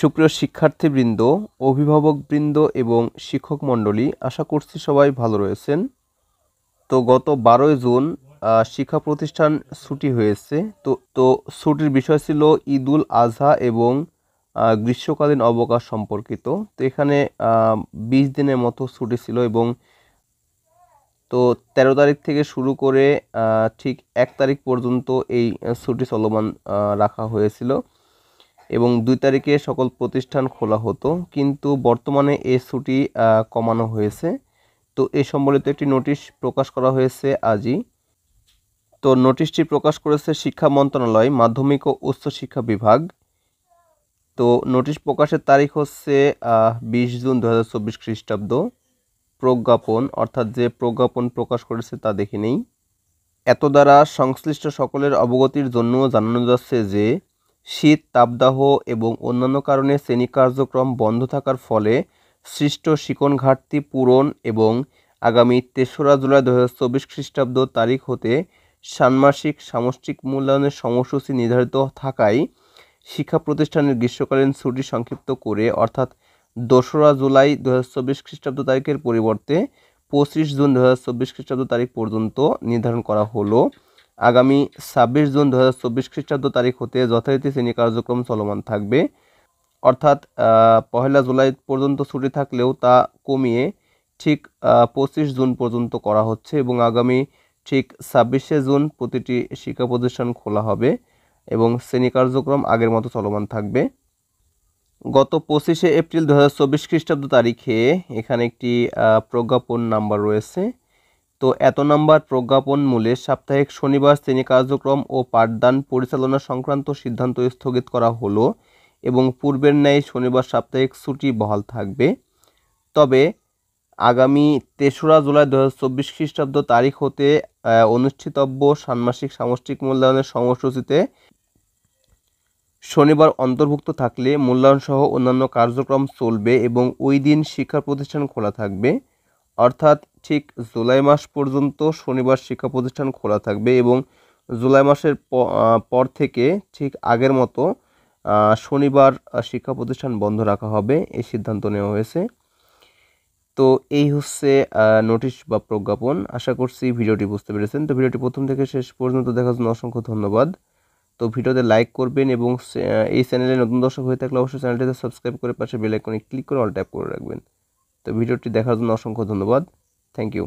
সুপ্রিয় শিক্ষার্থীবৃন্দ, অভিভাবকবৃন্দ এবং শিক্ষক মণ্ডলী, আশা করছি সবাই ভালো রয়েছেন। তো গত 12ই জুন শিক্ষা প্রতিষ্ঠান ছুটি হয়েছে। তো ছুটির বিষয় ছিল ঈদুল আজহা এবং গ্রীষ্মকালীন অবকাশ সম্পর্কিত। তো এখানে 20 দিনের মতো ছুটি ছিল এবং তো 13 তারিখ থেকে শুরু করে ঠিক 1 তারিখ পর্যন্ত এই ছুটি চলমান রাখা হয়েছিল এবং 2 তারিখে সকল প্রতিষ্ঠান খোলা হতো, কিন্তু বর্তমানে এই ছুটি কমানো হয়েছে। তো এই সম্বলিত একটি নোটিশ প্রকাশ করা হয়েছে আজই। তো নোটিশটি প্রকাশ করেছে শিক্ষা মন্ত্রণালয়, মাধ্যমিক ও উচ্চ শিক্ষা বিভাগ। তো নোটিশ প্রকাশের তারিখ হচ্ছে 20 জুন 2024 খ্রিস্টাব্দ। প্রজ্ঞাপন অর্থাৎ যে প্রজ্ঞাপন প্রকাশ করেছে তা দেখে নেই। এত দ্বারা সংশ্লিষ্ট সকলের অবগতির জন্য জানানো যাচ্ছে যে শীত, তাপদাহ এবং অন্যান্য কারণে শ্রেণী কার্যক্রম বন্ধ থাকার ফলে সৃষ্ট শিক্ষণ ঘাটতি পূরণ এবং আগামী 3রা জুলাই 2024 খ্রিস্টাব্দ তারিখ হতে ষান্মাসিক সামষ্টিক মূল্যায়নের সময়সূচি নির্ধারিত থাকায় শিক্ষা প্রতিষ্ঠানের গ্রীষ্মকালীন ছুটি সংক্ষিপ্ত করে অর্থাৎ 2রা জুলাই 2024 খ্রিস্টাব্দ তারিখের পরিবর্তে 25 জুন 2024 খ্রিস্টাব্দ তারিখ পর্যন্ত নির্ধারণ করা হলো। আগামী 26 জুন 2024 খ্রিস্টাব্দ তারিখ হতে যথারীতি শ্রেণী কার্যক্রম চলমান থাকবে। অর্থাৎ 1 জুলাই পর্যন্ত ছুটি থাকলেও তা কমিয়ে ঠিক 25 জুন পর্যন্ত করা হচ্ছে এবং আগামী ঠিক 26শে জুন প্রতিটি শিক্ষা প্রতিষ্ঠান খোলা হবে এবং শ্রেণী কার্যক্রম আগের মতো চলমান থাকবে। গত 25শে এপ্রিল 2024 খ্রিস্টাব্দ তারিখে এখানে একটি প্রজ্ঞাপন নাম্বার রয়েছে। তো এত নাম্বার প্রজ্ঞাপন মূলে সাপ্তাহিক শনিবার শ্রেণী কার্যক্রম ও পাঠদান পরিচালনা সংক্রান্ত সিদ্ধান্ত স্থগিত করা হলো এবং পূর্বের ন্যায় শনিবার সাপ্তাহিক ছুটি বহাল থাকবে। তবে আগামী 3রা জুলাই 2024 খ্রিস্টাব্দ তারিখ হতে অনুষ্ঠিতব্য ষান্মাসিক সামষ্টিক মূল্যায়নের সময়সূচিতে শনিবার অন্তর্ভুক্ত থাকলে মূল্যায়ন সহ অন্যান্য কার্যক্রম চলবে এবং ওই দিন শিক্ষা প্রতিষ্ঠান খোলা থাকবে। অর্থাৎ ঠিক জুলাই মাস পর্যন্ত শনিবার শিক্ষা প্রতিষ্ঠান খোলা থাকবে এবং জুলাই মাসের পর থেকে ঠিক আগের মতো শনিবার শিক্ষা প্রতিষ্ঠান বন্ধ রাখা হবে, এই সিদ্ধান্ত নেওয়া হয়েছে। তো এই হচ্ছে নোটিশ বা প্রজ্ঞাপন। আশা করছি ভিডিওটি বুঝতে পেরেছেন। তো ভিডিওটি প্রথম থেকে শেষ পর্যন্ত দেখার জন্য অসংখ্য ধন্যবাদ। তো ভিডিওতে লাইক করবেন এবং এই চ্যানেলে নতুন দর্শক হয়ে থাকলে অবশ্যই চ্যানেলটিতে সাবস্ক্রাইব করে পাশে বেল আইকনে ক্লিক করে অল ট্যাপ করে রাখবেন। তো ভিডিওটি দেখার জন্য অসংখ্য ধন্যবাদ। Thank you.